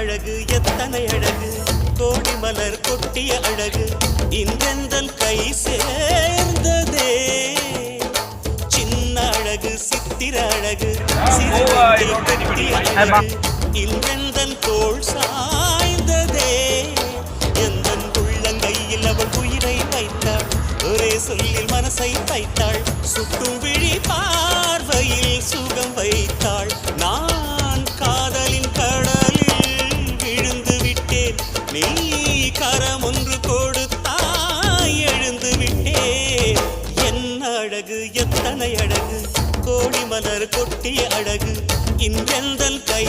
அழகு எத்தனை அழகு கோடி மலர் கொட்டிய அழகு இன்றெந்தன் கை சேர்ந்ததே சின்ன அழகு சித்திர அழகு சிறிய அழகு இன்றெந்தன் தோள் சாய்ந்ததே எந்தன் உள்ளங்கையில் அவள் உயிரை வைத்தாள் ஒரே சொல்லில் மனசை வைத்தாள் சுட்டும் விழி பார்வையில் சுகம் வைத்தாள் நான் காதலின் கடலில் விழுந்து விட்டேன் நீ கரம் ஒன்று கொடுத்தாய் எழுந்து விட்டேன் என்ன அழகு எத்தனை அழகு கோடி மலர் கொட்டிய அழகு இன்றெந்தன் கை